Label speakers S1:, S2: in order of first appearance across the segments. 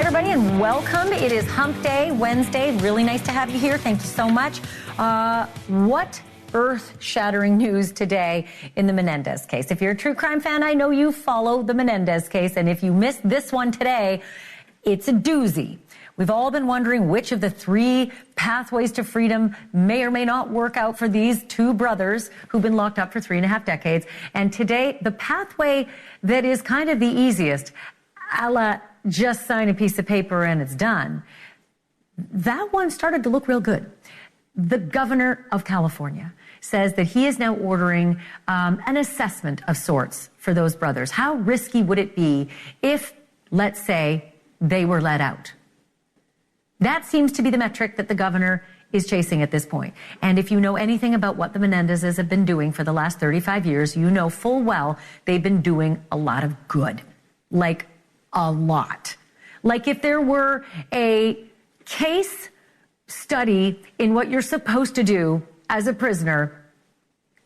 S1: everybody, and welcome. It is Hump Day, Wednesday. Really nice to have you here. Thank you so much. What earth-shattering news today in the Menendez case. If you're a true crime fan, I know you follow the Menendez case, and if you missed this one today, it's a doozy. We've all been wondering which of the three pathways to freedom may or may not work out for these two brothers who've been locked up for 3.5 decades. And today, the pathway that is kind of the easiest, a la just sign a piece of paper and it's done, that one started to look real good. The governor of California says that he is now ordering an assessment of sorts for those brothers. How risky would it be if, let's say, they were let out? That seems to be the metric that the governor is chasing at this point. And if you know anything about what the Menendezes have been doing for the last 35 years, you know full well they've been doing a lot of good. Like, a lot. Like if there were a case study in what you're supposed to do as a prisoner,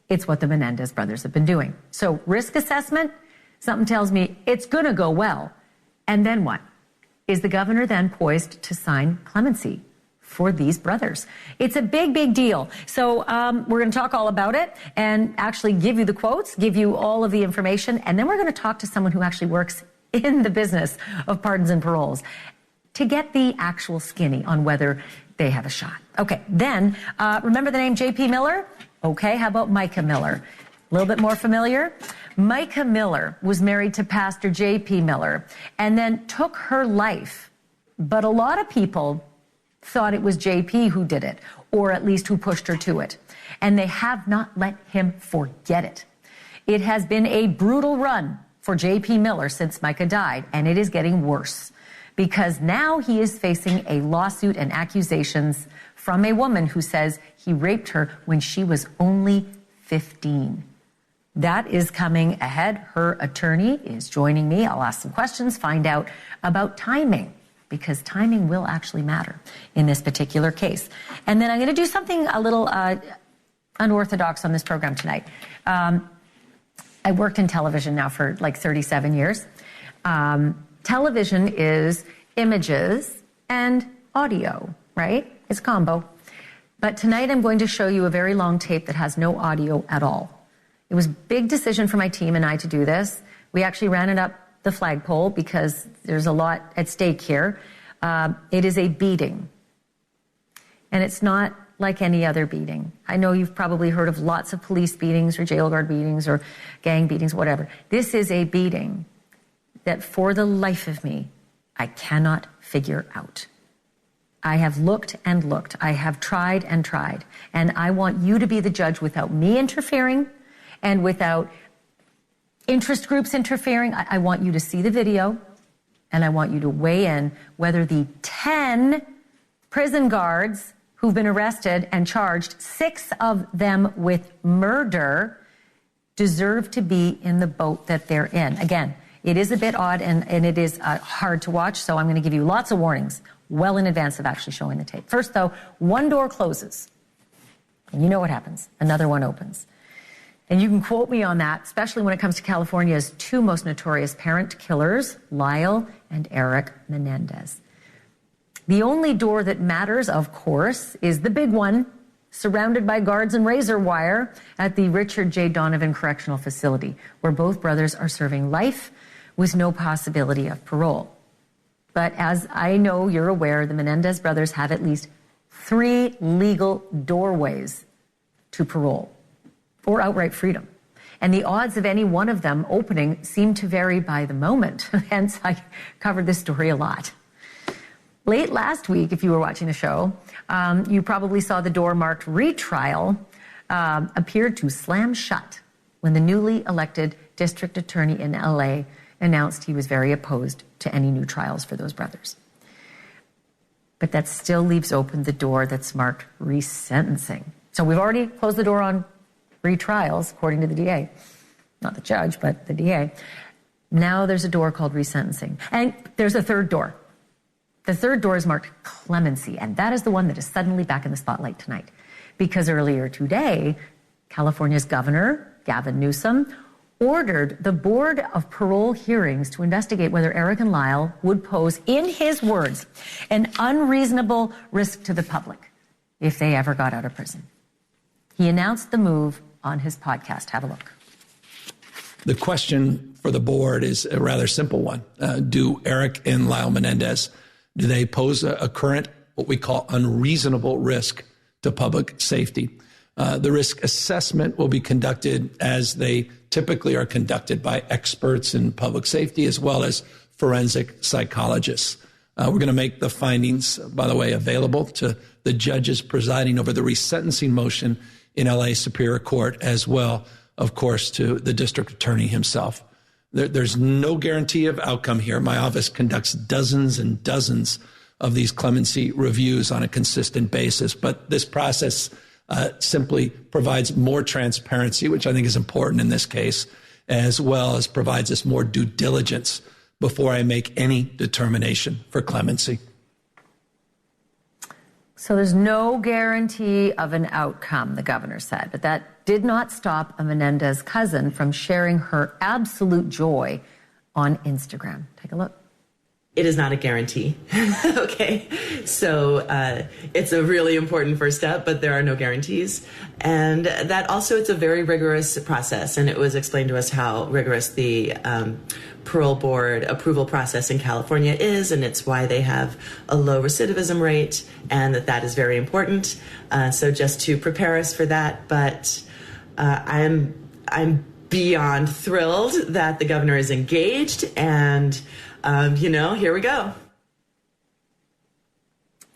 S1: it's what the Menendez brothers have been doing. So risk assessment, something tells me it's going to go well. And then what? Is the governor then poised to sign clemency for these brothers? It's a big, big deal. So we're going to talk all about it and actually give you the quotes, give you all of the information, and then we're going to talk to someone who actually works in the business of pardons and paroles to get the actual skinny on whether they have a shot. Okay, then remember the name J.P. Miller? Okay, how about Micah Miller? A little bit more familiar? Micah Miller was married to Pastor J.P. Miller and then took her life. But a lot of people thought it was J.P. who did it, or at least who pushed her to it. And they have not let him forget it. It has been a brutal run for J.P. Miller since Micah died, and it is getting worse because now he is facing a lawsuit and accusations from a woman who says he raped her when she was only 15. That is coming ahead. Her attorney is joining me. I'll ask some questions, find out about timing, because timing will actually matter in this particular case. And then I'm going to do something a little unorthodox on this program tonight. I worked in television now for like 37 years. Television is images and audio, right? It's combo. But tonight I'm going to show you a very long tape that has no audio at all. It was a big decision for my team and I to do this. We actually ran it up the flagpole because there's a lot at stake here. It is a beating. And it's not like any other beating. I know you've probably heard of lots of police beatings or jail guard beatings or gang beatings, whatever. This is a beating that for the life of me, I cannot figure out. I have looked and looked. I have tried and tried. And I want you to be the judge without me interfering and without interest groups interfering. I want you to see the video and I want you to weigh in whether the 10 prison guards who've been arrested and charged, 6 of them with murder, deserve to be in the boat that they're in. Again, it is a bit odd and it is hard to watch, so I'm going to give you lots of warnings well in advance of actually showing the tape. First, though, one door closes, and you know what happens. Another one opens. And you can quote me on that, especially when it comes to California's 2 most notorious parent killers, Lyle and Eric Menendez. The only door that matters, of course, is the big one, surrounded by guards and razor wire at the Richard J. Donovan Correctional Facility, where both brothers are serving life with no possibility of parole. But as I know you're aware, the Menendez brothers have at least 3 legal doorways to parole or outright freedom. And the odds of any one of them opening seem to vary by the moment. Hence, I covered this story a lot. Late last week, if you were watching the show, you probably saw the door marked retrial appeared to slam shut when the newly elected district attorney in LA announced he was very opposed to any new trials for those brothers. But that still leaves open the door that's marked resentencing. So we've already closed the door on retrials, according to the DA. Not the judge, but the DA. Now there's a door called resentencing. And there's a third door. The third door is marked clemency, and that is the one that is suddenly back in the spotlight tonight. Because earlier today, California's governor, Gavin Newsom, ordered the Board of Parole Hearings to investigate whether Eric and Lyle would pose, in his words, an unreasonable risk to the public if they ever got out of prison. He announced the move on his podcast. Have a look.
S2: The question for the board is a rather simple one. Do Eric and Lyle Menendez, do they pose a current, what we call unreasonable risk to public safety? The risk assessment will be conducted as they typically are conducted by experts in public safety as well as forensic psychologists. We're going to make the findings, by the way, available to the judges presiding over the resentencing motion in LA Superior Court, as well, of course, to the district attorney himself. There's no guarantee of outcome here. My office conducts dozens and dozens of these clemency reviews on a consistent basis, but this process simply provides more transparency, which I think is important in this case, as well as provides us more due diligence before I make any determination for clemency.
S1: So there's no guarantee of an outcome, the governor said, but that did not stop a Menendez cousin from sharing her absolute joy on Instagram. Take a look.
S3: It is not a guarantee. Okay. So it's a really important first step, but there are no guarantees. And that also, it's a very rigorous process. And it was explained to us how rigorous the parole board approval process in California is. And it's why they have a low recidivism rate, and that is very important. So just to prepare us for that. But I'm beyond thrilled that the governor is engaged, and here we go.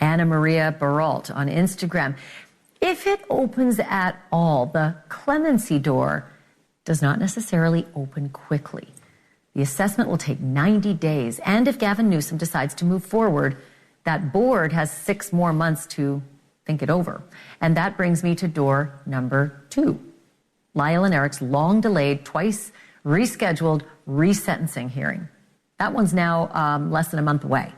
S1: Anna Maria Baralt on Instagram. If it opens at all, the clemency door does not necessarily open quickly. The assessment will take 90 days. And if Gavin Newsom decides to move forward, that board has 6 more months to think it over. And that brings me to door number 2. Lyle and Eric's long delayed, twice rescheduled resentencing hearing. That one's now less than a month away.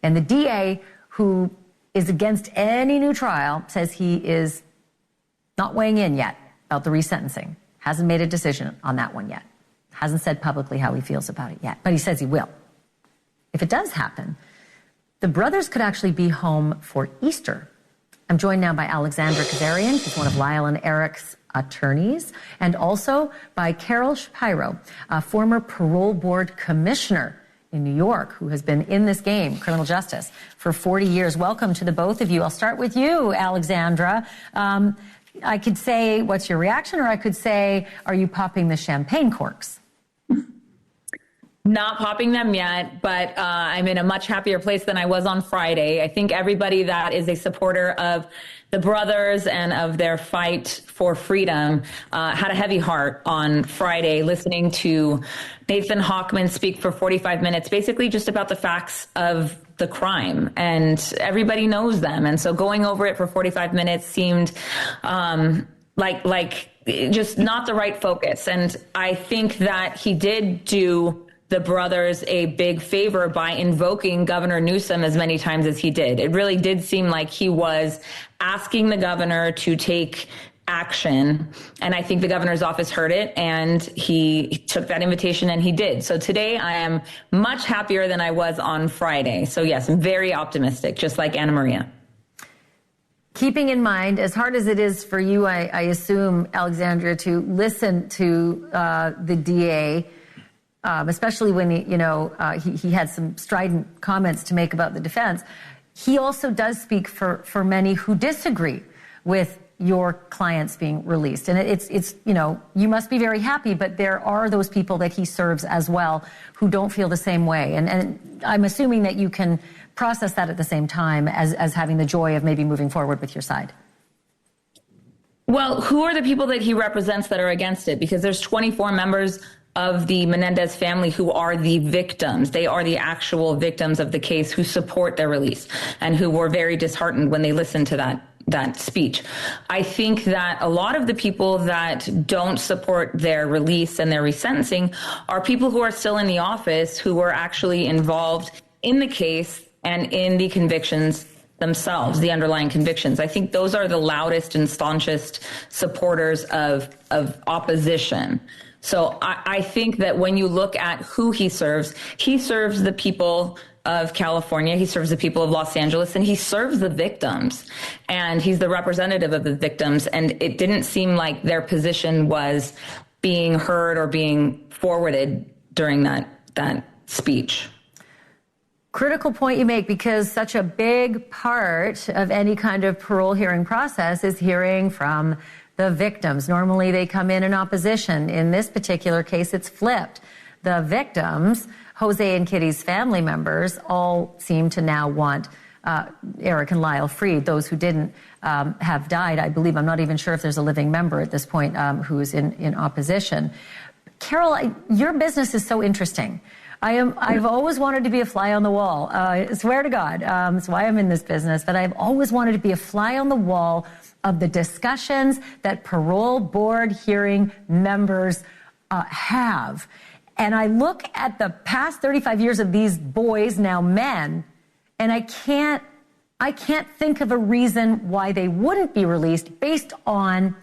S1: And the DA, who is against any new trial, says he is not weighing in yet about the resentencing. Hasn't made a decision on that one yet. Hasn't said publicly how he feels about it yet, but he says he will. If it does happen, the brothers could actually be home for Easter. I'm joined now by Alexandra Kazarian. She's one of Lyle and Eric's attorneys, and also by Carol Shapiro, a former parole board commissioner in New York, who has been in this game, criminal justice, for 40 years. Welcome to the both of you. I'll start with you, Alexandra. I could say, what's your reaction? Or I could say, are you popping the champagne corks?
S4: Not popping them yet, but I'm in a much happier place than I was on Friday. I think everybody that is a supporter of the brothers and of their fight for freedom had a heavy heart on Friday, listening to Nathan Hochman speak for 45 minutes, basically just about the facts of the crime, and everybody knows them. And so going over it for 45 minutes seemed like just not the right focus. And I think that he did do the brothers a big favor by invoking Governor Newsom as many times as he did. It really did seem like he was asking the governor to take action. And I think the governor's office heard it, and he took that invitation, and he did. So today I am much happier than I was on Friday. So yes, I'm very optimistic, just like Anna Maria.
S1: Keeping in mind, as hard as it is for you, I assume, Alexandra, to listen to the DA, especially when he had some strident comments to make about the defense. He also does speak for many who disagree with your clients being released. And it's you must be very happy, but there are those people that he serves as well who don't feel the same way. And I'm assuming that you can process that at the same time as having the joy of maybe moving forward with your side.
S4: Well, who are the people that he represents that are against it? Because there's 24 members of the Menendez family who are the victims. They are the actual victims of the case who support their release and who were very disheartened when they listened to that speech. I think that a lot of the people that don't support their release and their resentencing are people who are still in the office, who were actually involved in the case and in the convictions themselves, the underlying convictions. I think those are the loudest and staunchest supporters of opposition. So I think that when you look at who he serves the people of California, he serves the people of Los Angeles, and he serves the victims. And he's the representative of the victims. And it didn't seem like their position was being heard or being forwarded during that speech.
S1: Critical point you make, because such a big part of any kind of parole hearing process is hearing from the victims. Normally they come in opposition. In this particular case, it's flipped. The victims, Jose and Kitty's family members, all seem to now want Eric and Lyle freed. Those who didn't have died, I believe. I'm not even sure if there's a living member at this point who's in opposition. Carol, your business is so interesting. I've always wanted to be a fly on the wall. I swear to God. That's why I'm in this business. But I've always wanted to be a fly on the wall of the discussions that parole board hearing members have. And I look at the past 35 years of these boys, now men, and I can't think of a reason why they wouldn't be released based on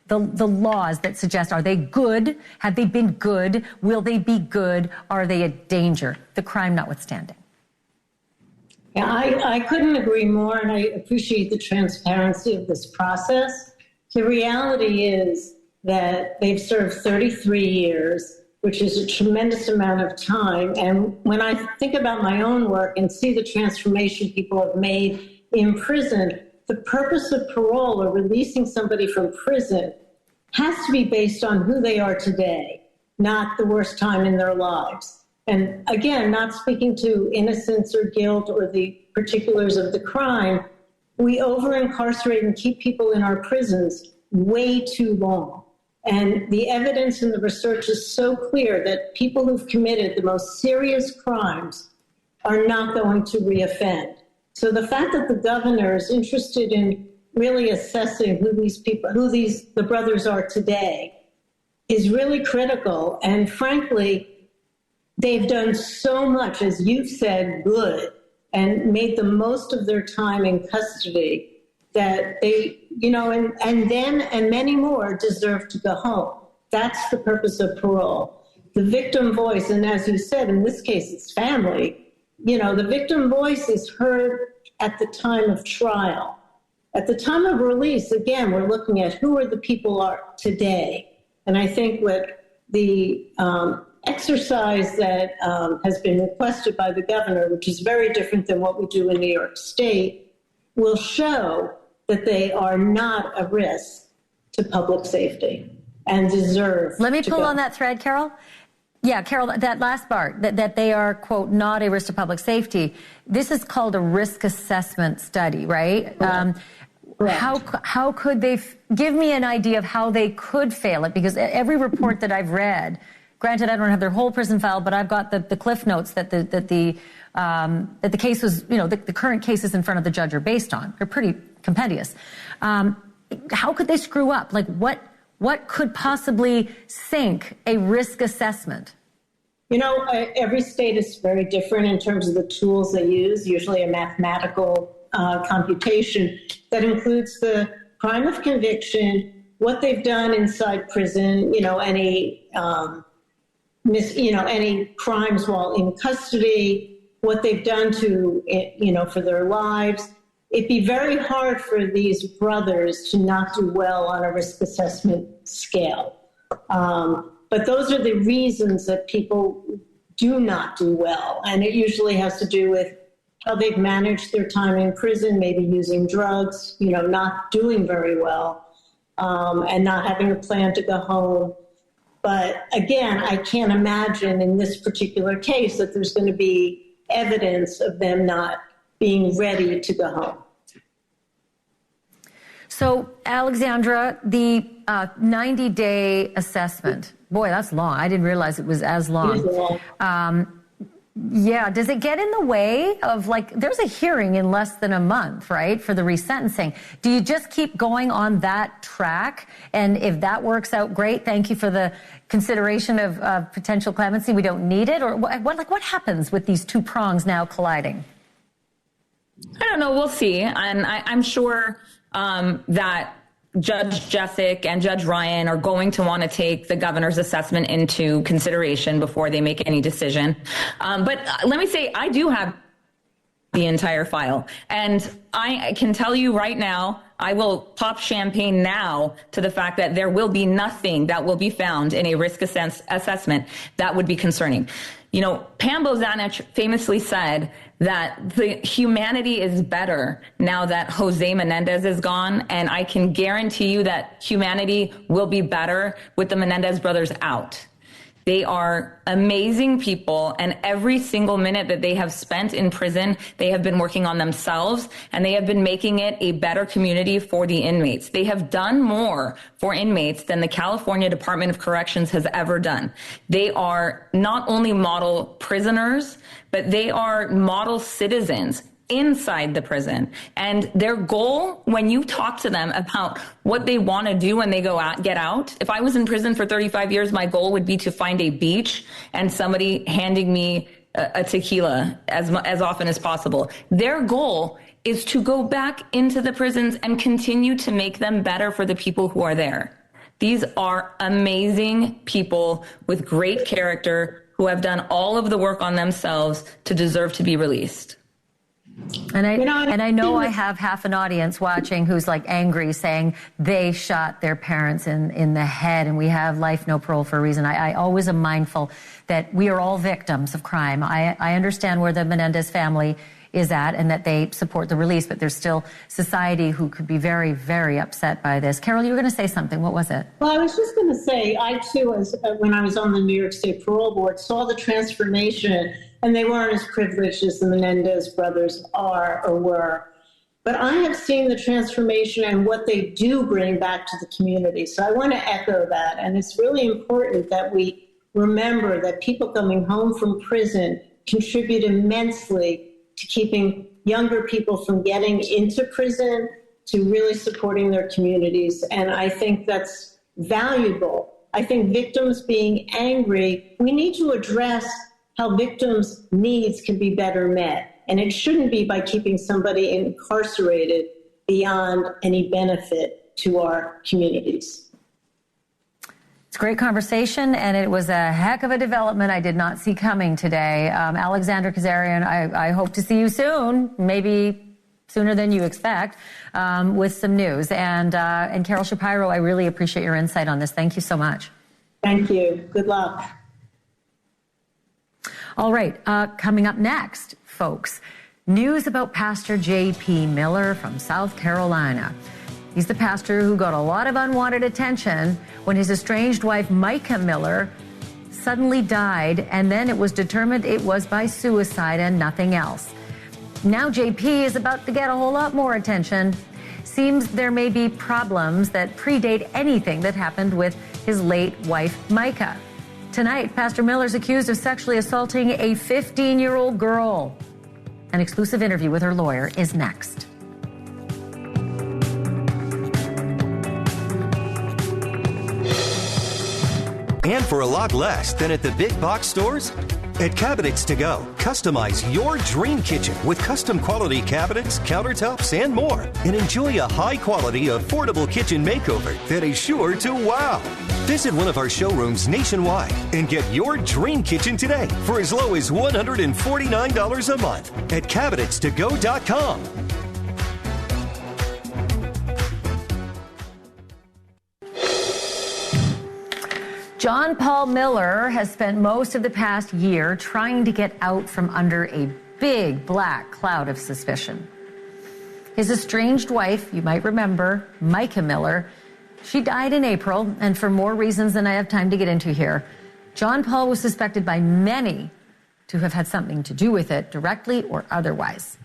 S1: the laws that suggest, are they good? Have they been good? Will they be good? Are they a danger? The crime notwithstanding.
S5: Yeah, I couldn't agree more, and I appreciate the transparency of this process. The reality is that they've served 33 years, which is a tremendous amount of time. And when I think about my own work and see the transformation people have made in prison, the purpose of parole or releasing somebody from prison has to be based on who they are today, not the worst time in their lives. And again, not speaking to innocence or guilt or the particulars of the crime, we over-incarcerate and keep people in our prisons way too long. And the evidence and the research is so clear that people who've committed the most serious crimes are not going to reoffend. So the fact that the governor is interested in really assessing who the brothers are today is really critical. And frankly, they've done so much, as you've said, good, and made the most of their time in custody that they, and them and many more deserve to go home. That's the purpose of parole. The victim voice, and as you said, in this case, it's family. The victim voice is heard at the time of trial. At the time of release, again, we're looking at who are the people are today. And I think what the exercise that has been requested by the governor, which is very different than what we do in New York State, will show that they are not a risk to public safety and deserve.
S1: Let me pull on that thread, Carol. Yeah, Carol, that last part, that they are, quote, not a risk to public safety. This is called a risk assessment study, right? How could they give me an idea of how they could fail it? Because every report that I've read, granted, I don't have their whole prison file, but I've got the cliff notes that the case was, the current cases in front of the judge are based on. They're pretty compendious. How could they screw up? Like what could possibly sink a risk assessment?
S5: Every state is very different in terms of the tools they use, usually a mathematical computation that includes the crime of conviction, what they've done inside prison, any crimes while in custody, what they've done to, for their lives. It'd be very hard for these brothers to not do well on a risk assessment scale. But those are the reasons that people do not do well. And it usually has to do with how they've managed their time in prison, maybe using drugs, not doing very well, and not having a plan to go home. But again, I can't imagine in this particular case that there's going to be evidence of them not being ready to go home.
S1: So, Alexandra, the 90-day assessment, boy, that's long. I didn't realize it was as long.
S5: It is long.
S1: Yeah, does it get in the way of, there's a hearing in less than a month, right, for the resentencing. Do you just keep going on that track? And if that works out, great, thank you for the consideration of potential clemency, we don't need it? Or what happens with these two prongs now colliding?
S4: I don't know, we'll see. And I'm sure that Judge Jessic and Judge Ryan are going to want to take the governor's assessment into consideration before they make any decision. But let me say, I do have the entire file. And I can tell you right now, I will pop champagne now to the fact that there will be nothing that will be found in a risk assessment that would be concerning. You know, Pam Bozanich famously said that the humanity is better now that Jose Menendez is gone. And I can guarantee you that humanity will be better with the Menendez brothers out. They are amazing people, and every single minute that they have spent in prison, they have been working on themselves, and they have been making it a better community for the inmates. They have done more for inmates than the California Department of Corrections has ever done. They are not only model prisoners, but they are model citizens inside the prison. And their goal, when you talk to them about what they want to do when they go out, get out, if I was in prison for 35 years, my goal would be to find a beach and somebody handing me a tequila as often as possible. Their goal is to go back into the prisons and continue to make them better for the people who are there. These are amazing people with great character who have done all of the work on themselves to deserve to be released.
S1: And I know I have half an audience watching who's like angry, saying they shot their parents in the head and we have life, no parole for a reason. I always am mindful that we are all victims of crime. I understand where the Menendez family is at and that they support the release, but there's still society who could be very, very upset by this. Carol, you were going to say something. What was it?
S5: Well, I was just going to say, I too, when I was on the New York State Parole Board, saw the transformation. And they weren't as privileged as the Menendez brothers are or were. But I have seen the transformation and what they do bring back to the community. So I want to echo that. And it's really important that we remember that people coming home from prison contribute immensely to keeping younger people from getting into prison, to really supporting their communities. And I think that's valuable. I think victims being angry, we need to address how victims' needs can be better met. And it shouldn't be by keeping somebody incarcerated beyond any benefit to our communities.
S1: It's a great conversation, and it was a heck of a development I did not see coming today. Alexander Kazarian, I hope to see you soon, maybe sooner than you expect, with some news. And Carol Shapiro, I really appreciate your insight on this. Thank you so much.
S5: Thank you. Good luck.
S1: All right, coming up next, folks, news about Pastor J.P. Miller from South Carolina. He's the pastor who got a lot of unwanted attention when his estranged wife, Micah Miller, suddenly died, and then it was determined it was by suicide and nothing else. Now J.P. is about to get a whole lot more attention. Seems there may be problems that predate anything that happened with his late wife, Micah. Tonight, Pastor Miller's accused of sexually assaulting a 15-year-old girl. An exclusive interview with her lawyer is next.
S6: And for a lot less than at the big box stores? At Cabinets to Go, customize your dream kitchen with custom quality cabinets, countertops, and more. And enjoy a high-quality, affordable kitchen makeover that is sure to wow. Visit one of our showrooms nationwide and get your dream kitchen today for as low as $149 a month at CabinetsToGo.com.
S1: John Paul Miller has spent most of the past year trying to get out from under a big black cloud of suspicion. His estranged wife, you might remember, Micah Miller, she died in April, and for more reasons than I have time to get into here, John Paul was suspected by many to have had something to do with it, directly or otherwise.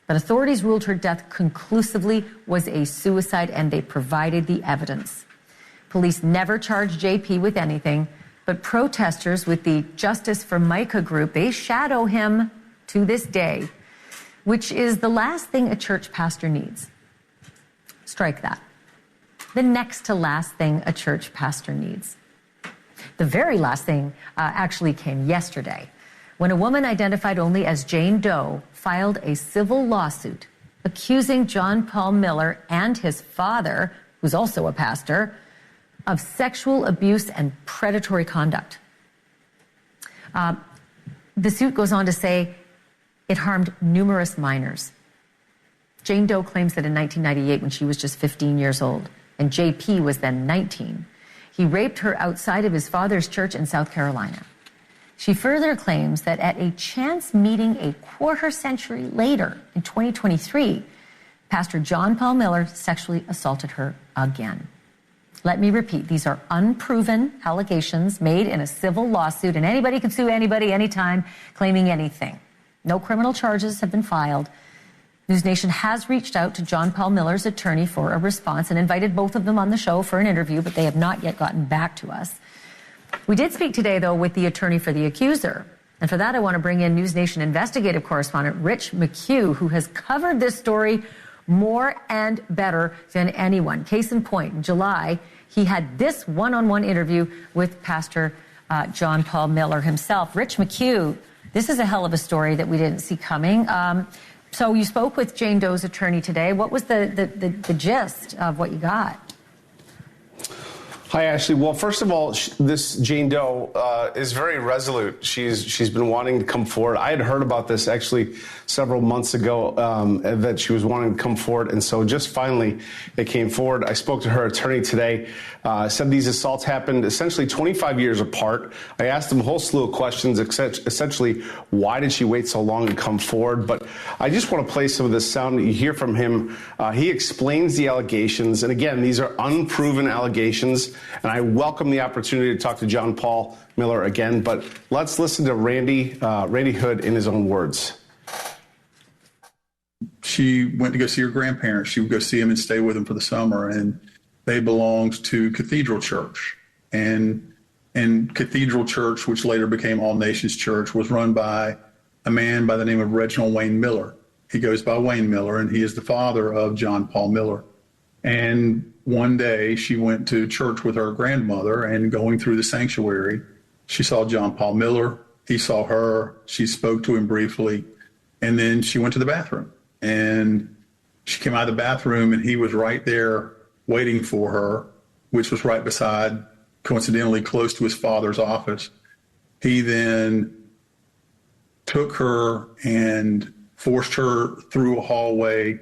S1: But authorities ruled her death conclusively was a suicide, and they provided the evidence. Police never charged JP with anything, but protesters with the Justice for Micah group, they shadow him to this day, which is the last thing a church pastor needs. Strike that. The next to last thing a church pastor needs. The very last thing actually came yesterday, when a woman identified only as Jane Doe filed a civil lawsuit accusing John Paul Miller and his father, who's also a pastor, of sexual abuse and predatory conduct. The suit goes on to say it harmed numerous minors. Jane Doe claims that in 1998, when she was just 15 years old, and JP was then 19, he raped her outside of his father's church in South Carolina. She further claims that at a chance meeting a quarter century later, in 2023, Pastor John Paul Miller sexually assaulted her again. Let me repeat, these are unproven allegations made in a civil lawsuit, and anybody can sue anybody anytime claiming anything. No criminal charges have been filed. NewsNation has reached out to John Paul Miller's attorney for a response and invited both of them on the show for an interview, but they have not yet gotten back to us. We did speak today, though, with the attorney for the accuser. And for that, I want to bring in NewsNation investigative correspondent Rich McHugh, who has covered this story more and better than anyone. Case in point, in July, he had this one-on-one interview with Pastor John Paul Miller himself. Rich McHugh, this is a hell of a story that we didn't see coming. So you spoke with Jane Doe's attorney today. What was the gist of what you got?
S7: Hi, Ashleigh. Well, first of all, this Jane Doe is very resolute. She's been wanting to come forward. I had heard about this actually several months ago, that she was wanting to come forward, and so just finally it came forward. I spoke to her attorney today, said these assaults happened essentially 25 years apart. I asked him a whole slew of questions, essentially why did she wait so long to come forward? But I just want to play some of this sound that you hear from him. He explains the allegations, and again, these are unproven allegations. And I welcome the opportunity to talk to John Paul Miller again, but let's listen to Randy Hood in his own words.
S8: She went to go see her grandparents. She would go see them and stay with them for the summer, and they belonged to Cathedral Church. And Cathedral Church, which later became All Nations Church, was run by a man by the name of Reginald Wayne Miller. He goes by Wayne Miller, and he is the father of John Paul Miller. And one day she went to church with her grandmother, and going through the sanctuary, she saw John Paul Miller. He saw her. She spoke to him briefly, and then she went to the bathroom. And she came out of the bathroom, and he was right there waiting for her, which was right beside, coincidentally, close to his father's office. He then took her and forced her through a hallway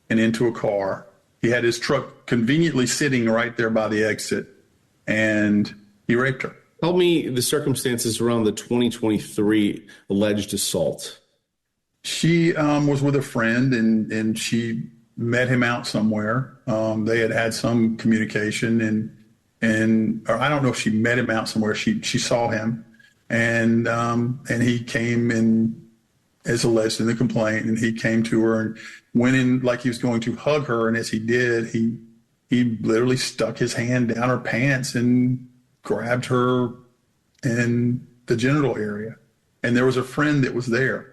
S8: and into a car. He had his truck conveniently sitting right there by the exit, and he raped her.
S9: Tell me the circumstances around the 2023 alleged assault.
S8: She was with a friend, and she met him out somewhere. They had some communication, or I don't know if she met him out somewhere. She saw him, and he came in as alleged in the complaint, and he came to her and went in like he was going to hug her, and as he did, he literally stuck his hand down her pants and grabbed her in the genital area. And there was a friend that was there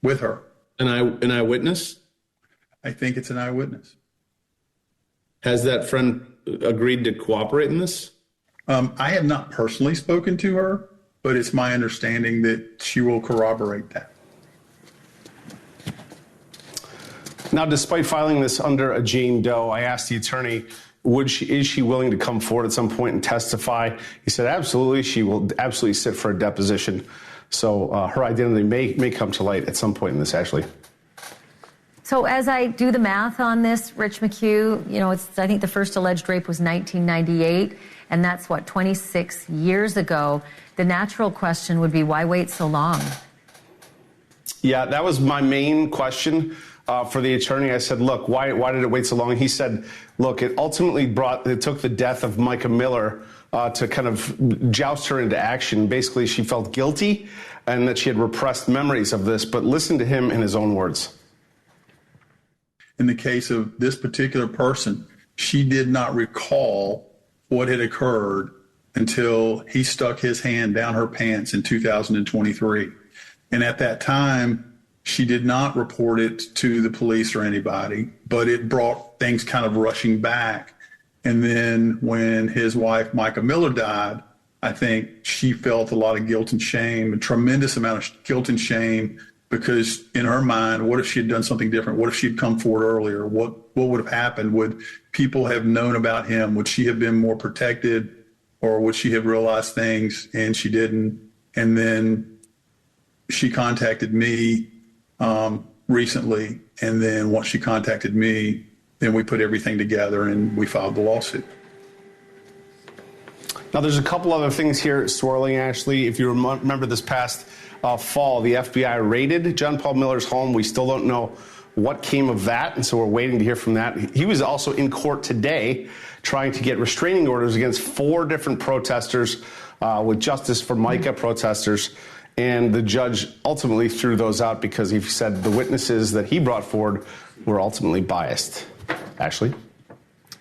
S8: with her.
S9: An eyewitness?
S8: I think it's an eyewitness.
S9: Has that friend agreed to cooperate in this?
S8: I have not personally spoken to her, but it's my understanding that she will corroborate that.
S7: Now, despite filing this under a Jane Doe, I asked the attorney, is she willing to come forward at some point and testify? He said, absolutely. She will absolutely sit for a deposition. So her identity may come to light at some point in this, Ashleigh.
S1: So as I do the math on this, Rich McHugh, I think the first alleged rape was 1998, and that's 26 years ago. The natural question would be, why wait so long?
S7: Yeah, that was my main question. For the attorney, I said, look, why did it wait so long? He said, look, it ultimately took the death of Micah Miller to kind of joust her into action. Basically, she felt guilty and that she had repressed memories of this. But listen to him in his own words.
S8: In the case of this particular person, she did not recall what had occurred until he stuck his hand down her pants in 2023. And at that time, she did not report it to the police or anybody, but it brought things kind of rushing back. And then when his wife, Micah Miller, died, I think she felt a lot of guilt and shame, a tremendous amount of guilt and shame because in her mind, what if she had done something different? What if she'd come forward earlier? What would have happened? Would people have known about him? Would she have been more protected, or would she have realized things and she didn't? And then she contacted me recently, and then once she contacted me, then we put everything together and we filed the lawsuit.
S7: Now, there's a couple other things here swirling, Ashleigh. If you remember this past fall, the FBI raided John Paul Miller's home. We still don't know what came of that, and so we're waiting to hear from that. He was also in court today trying to get restraining orders against 4 different protesters with Justice for Micah protesters, and the judge ultimately threw those out because he said the witnesses that he brought forward were ultimately biased. Ashleigh?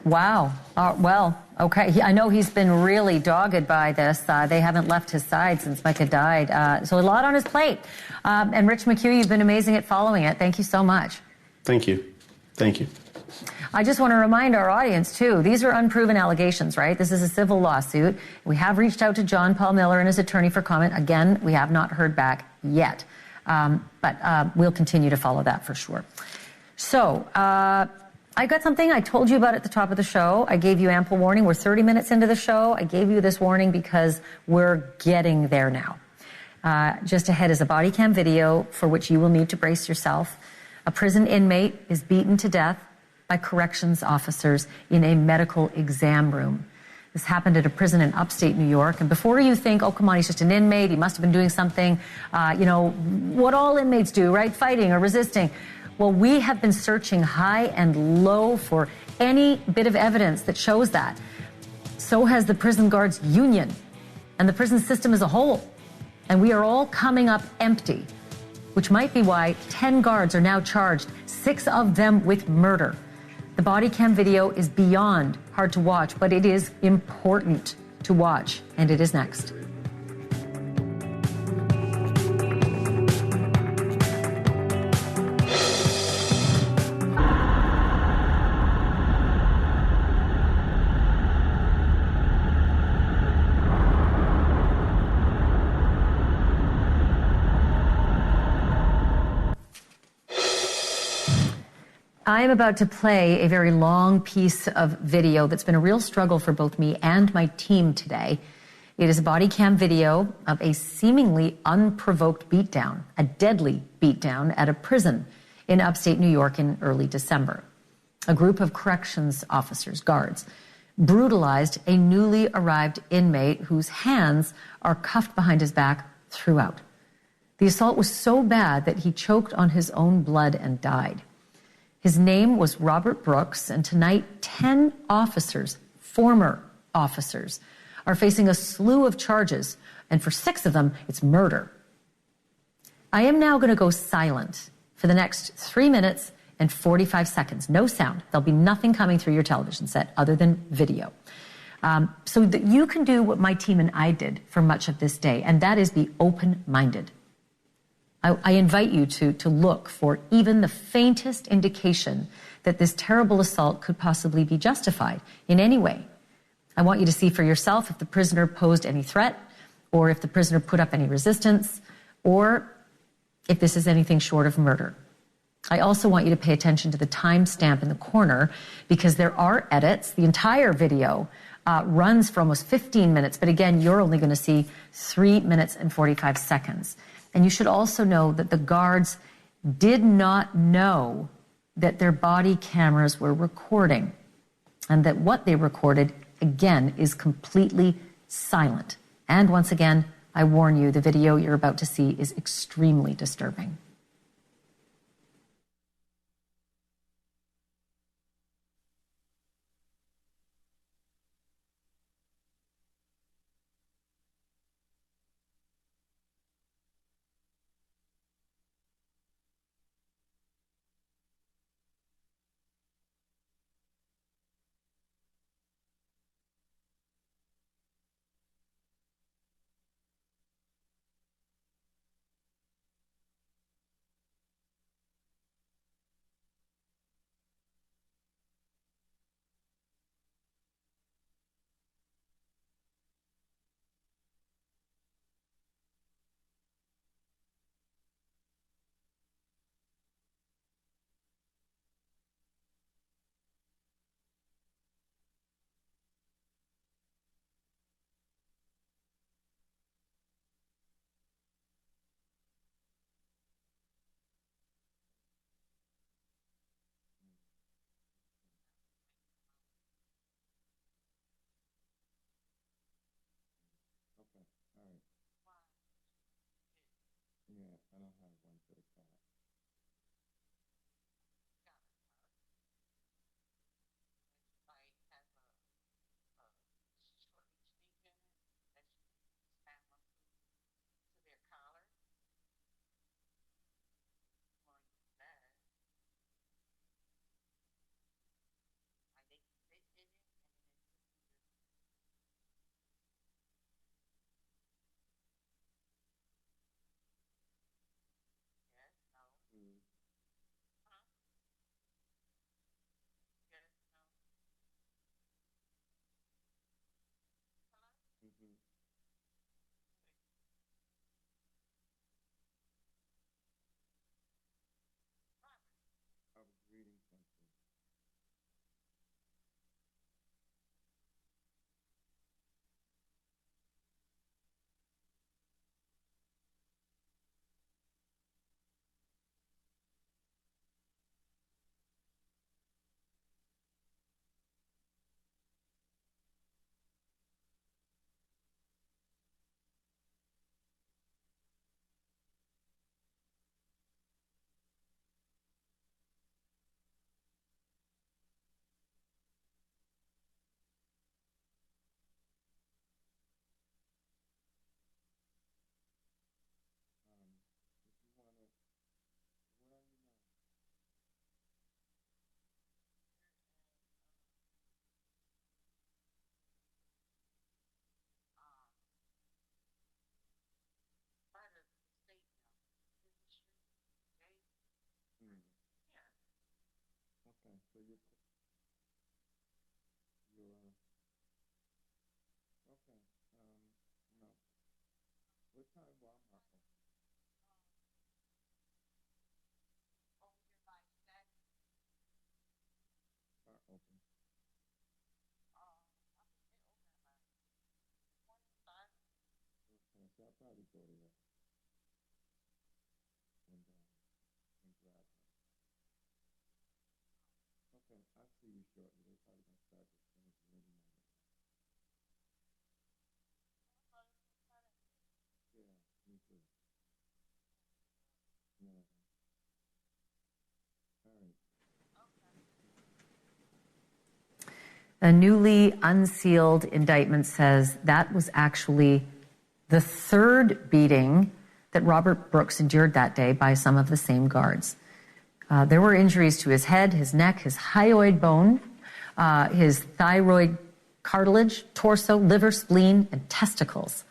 S1: Wow. Well, okay. I know he's been really dogged by this. They haven't left his side since Micah died. So a lot on his plate. And Rich McHugh, you've been amazing at following it. Thank you so much.
S7: Thank you. Thank you.
S1: I just want to remind our audience, too, these are unproven allegations, right? This is a civil lawsuit. We have reached out to John Paul Miller and his attorney for comment. Again, we have not heard back yet. But we'll continue to follow that for sure. So, I got something I told you about at the top of the show. I gave you ample warning. We're 30 minutes into the show. I gave you this warning because we're getting there now. Just ahead is a body cam video for which you will need to brace yourself. A prison inmate is beaten to death by corrections officers in a medical exam room. This happened at a prison in upstate New York. And before you think, oh, come on, he's just an inmate, he must have been doing something, what all inmates do, right? Fighting or resisting. Well, we have been searching high and low for any bit of evidence that shows that. So has the prison guards union and the prison system as a whole. And we are all coming up empty, which might be why 10 guards are now charged, 6 of them with murder. The body cam video is beyond hard to watch, but it is important to watch, and it is next. I am about to play a very long piece of video that's been a real struggle for both me and my team today. It is a body cam video of a seemingly unprovoked beatdown, a deadly beatdown at a prison in upstate New York in early December. A group of corrections officers, guards, brutalized a newly arrived inmate whose hands are cuffed behind his back throughout. The assault was so bad that he choked on his own blood and died. His name was Robert Brooks, and tonight 10 officers, former officers, are facing a slew of charges, and for 6 of them, it's murder. I am now going to go silent for the next 3 minutes and 45 seconds. No sound. There'll be nothing coming through your television set other than video. So that you can do what my team and I did for much of this day, and that is be open-minded. I invite you to look for even the faintest indication that this terrible assault could possibly be justified in any way. I want you to see for yourself if the prisoner posed any threat, or if the prisoner put up any resistance, or if this is anything short of murder. I also want you to pay attention to the timestamp in the corner, because there are edits. The entire video runs for almost 15 minutes, but again, you're only going to see 3 minutes and 45 seconds. And you should also know that the guards did not know that their body cameras were recording, and that what they recorded, again, is completely silent. And once again, I warn you, the video you're about to see is extremely disturbing. A newly unsealed indictment says that was actually the third beating that Robert Brooks endured that day by some of the same guards. There were injuries to his head, his neck, his hyoid bone, his thyroid cartilage, torso, liver, spleen, and testicles.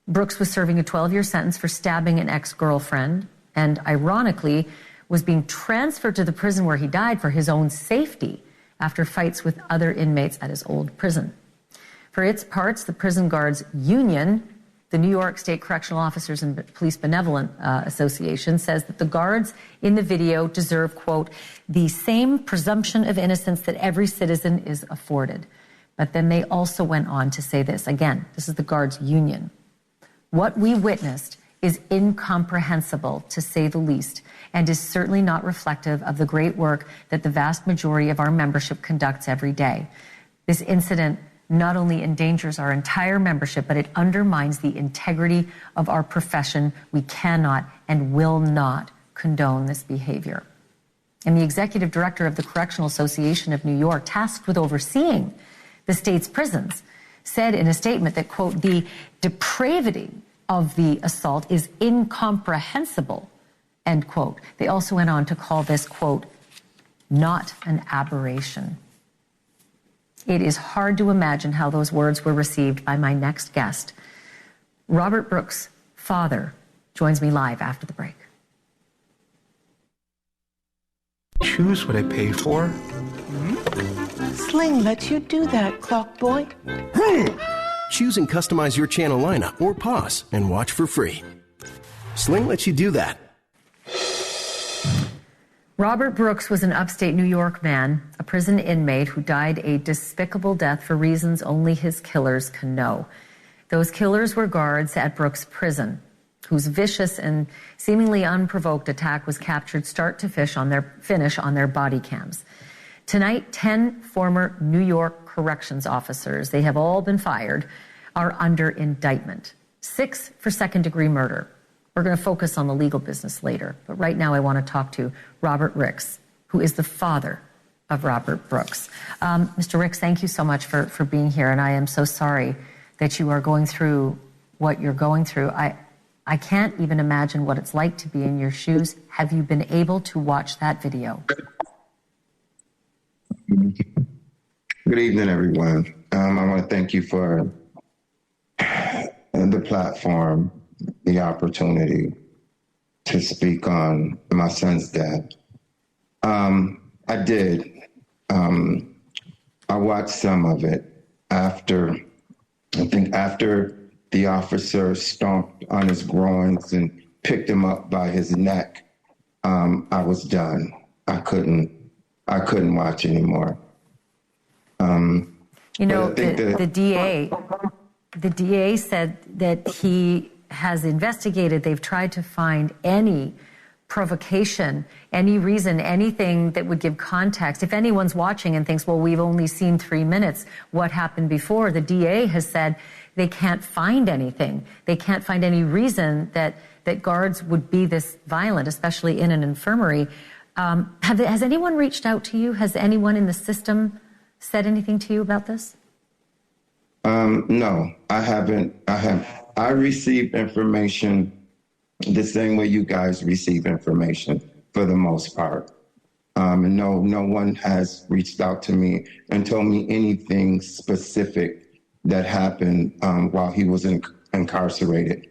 S1: Brooks was serving a 12-year sentence for stabbing an ex-girlfriend and, ironically, was being transferred to the prison where he died for his own safety after fights with other inmates at his old prison. For its parts, the prison guards union, the New York State Correctional Officers and Police Benevolent Association, says that the guards in the video deserve, quote, the same presumption of innocence that every citizen is afforded. But then they also went on to say this. Again, this is the guards union. What we witnessed is incomprehensible, to say the least, and is certainly not reflective of the great work that the vast majority of our membership conducts every day. This incident not only endangers our entire membership, but it undermines the integrity of our profession. We cannot and will not condone this behavior. And the executive director of the Correctional Association of New York, tasked with overseeing the state's prisons, said in a statement that, quote, the depravity of the assault is incomprehensible, end quote. They also went on to call this, quote, not an aberration. It is hard to imagine how those words were received by my next guest. Robert Brooks' father joins me live after the break.
S10: Choose what I pay for.
S11: Sling lets you do that, clock boy.
S12: Choose and customize your channel lineup or pause and watch for free. Sling lets you do that.
S1: Robert Brooks was an upstate New York man, a prison inmate who died a despicable death for reasons only his killers can know. Those killers were guards at Brooks Prison, whose vicious and seemingly unprovoked attack was captured start to finish on their body cams. Tonight, 10 former New York corrections officers, they have all been fired, are under indictment. 6 for second-degree murder. We're going to focus on the legal business later. But right now I want to talk to Robert Ricks, who is the father of Robert Brooks. Mr. Ricks, thank you so much for being here. And I am so sorry that you are going through what you're going through. I can't even imagine what it's like to be in your shoes. Have you been able to watch that video?
S13: Good evening, everyone. I want to thank you for the platform, the opportunity to speak on my son's death. I did. I watched some of it after the officer stomped on his groins and picked him up by his neck. I was done. I couldn't watch anymore.
S1: The DA said that he has investigated. They've tried to find any provocation, any reason, anything that would give context. If anyone's watching and thinks, well, we've only seen 3 minutes, what happened before? The DA has said they can't find anything. They can't find any reason that guards would be this violent, especially in an infirmary. Has anyone reached out to you? Has anyone in the system said anything to you about this?
S13: No, I haven't. I received information the same way you guys receive information for the most part. And no one has reached out to me and told me anything specific that happened while he was incarcerated.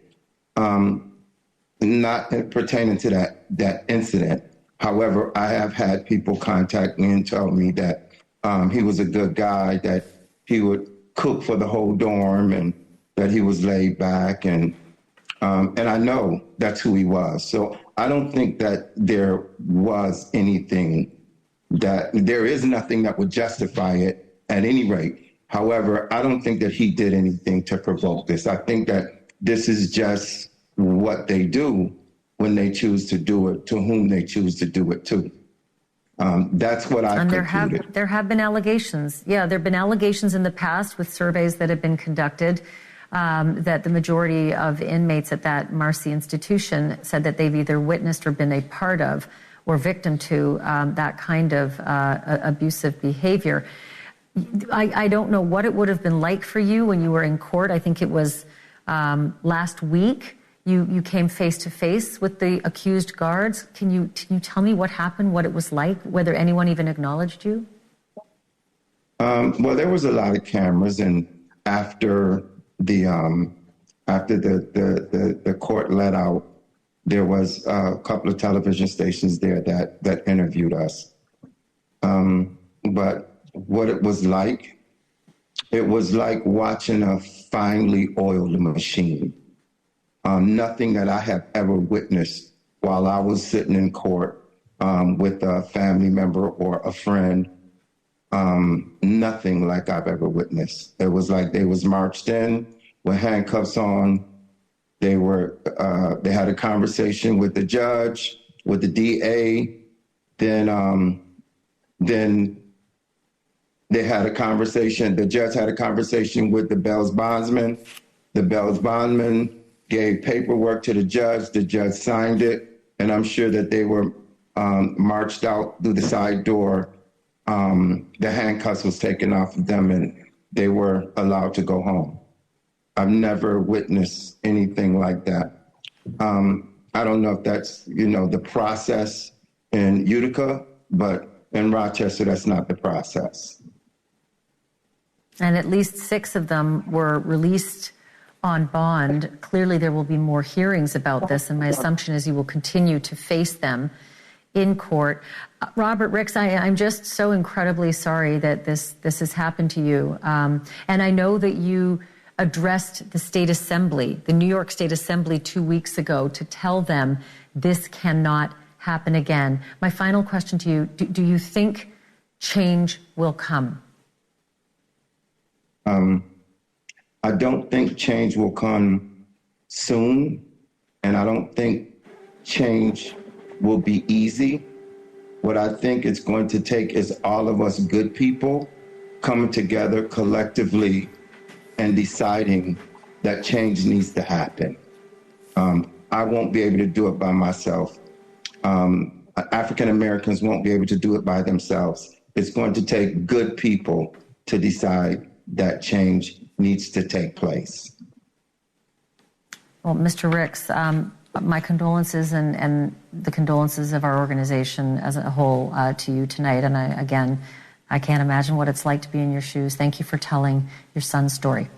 S13: Not pertaining to that incident. However, I have had people contact me and tell me that he was a good guy, that he would cook for the whole dorm and that he was laid back. And I know that's who he was. So I don't think that there was anything there is nothing that would justify it at any rate. However, I don't think that he did anything to provoke this. I think that this is just what they do when they choose to do it, to whom they choose to do it to. That's what I concluded.
S1: There have been allegations. Yeah, there have been allegations in the past with surveys that have been conducted that the majority of inmates at that Marcy institution said that they've either witnessed or been a part of or victim to that kind of abusive behavior. I don't know what it would have been like for you when you were in court. I think it was last week. You came face to face with the accused guards. Can you tell me what happened, what it was like, whether anyone even acknowledged you?
S13: Well, there was a lot of cameras, and after the court let out, there was a couple of television stations there that interviewed us. But what it was like watching a finely oiled machine. Nothing that I have ever witnessed while I was sitting in court with a family member or a friend. Nothing like I've ever witnessed. It was like they was marched in with handcuffs on. They had a conversation with the judge, with the DA. Then they had a conversation. The judge had a conversation with the bail bondsman. The bail bondsman gave paperwork to the judge. The judge signed it, and I'm sure that they were marched out through the side door. The handcuffs was taken off of them, and they were allowed to go home. I've never witnessed anything like that. I don't know if that's, the process in Utica, but in Rochester, that's not the process.
S1: And at least 6 of them were released on bond. Clearly, there will be more hearings about this, and my assumption is you will continue to face them in court. Robert Ricks, I'm just so incredibly sorry that this has happened to you. And I know that you addressed the State Assembly, the New York State Assembly 2 weeks ago to tell them this cannot happen again. My final question to you, do you think change will come?
S13: I don't think change will come soon, and I don't think change will be easy. What I think it's going to take is all of us good people coming together collectively and deciding that change needs to happen. I I won't be able to do it by myself. African Americans won't be able to do it by themselves. It's going to take good people to decide that change needs to take place.
S1: Well, Mr. Ricks, my condolences and the condolences of our organization as a whole to you tonight. And I can't imagine what it's like to be in your shoes. Thank you for telling your son's story.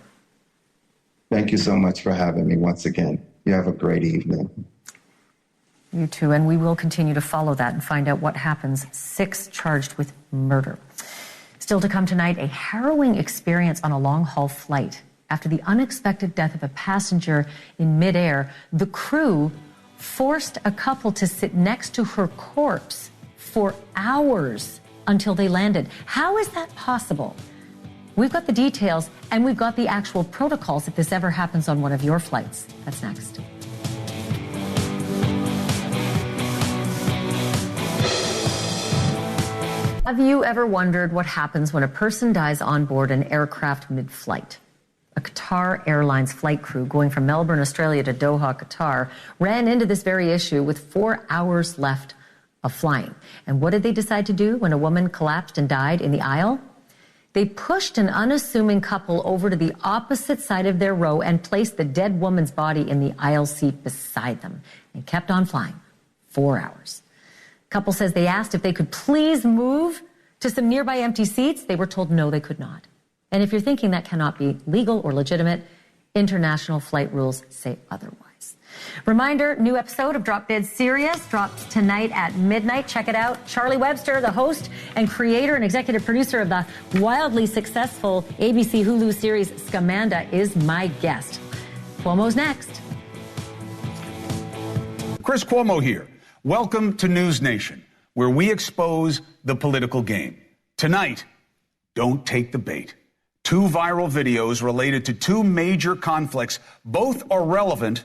S13: Thank you so much for having me once again. You have a great evening.
S1: You too, and we will continue to follow that and find out what happens. 6 charged with murder. Still to come tonight, a harrowing experience on a long-haul flight. After the unexpected death of a passenger in midair, the crew forced a couple to sit next to her corpse for hours until they landed. How is that possible? We've got the details, and we've got the actual protocols if this ever happens on one of your flights. That's next. Have you ever wondered what happens when a person dies on board an aircraft mid-flight? A Qatar Airlines flight crew going from Melbourne, Australia to Doha, Qatar, ran into this very issue with 4 hours left of flying. And what did they decide to do when a woman collapsed and died in the aisle? They pushed an unassuming couple over to the opposite side of their row and placed the dead woman's body in the aisle seat beside them and kept on flying 4 hours. Couple says they asked if they could please move to some nearby empty seats. They were told no, they could not. And if you're thinking that cannot be legal or legitimate, international flight rules say otherwise. Reminder, new episode of Drop Dead Serious drops tonight at midnight. Check it out. Charlie Webster, the host and creator and executive producer of the wildly successful ABC Hulu series Scamanda, is my guest. Cuomo's next.
S14: Chris Cuomo here. Welcome to NewsNation, where we expose the political game. Tonight, don't take the bait. 2 viral videos related to 2 major conflicts. Both are relevant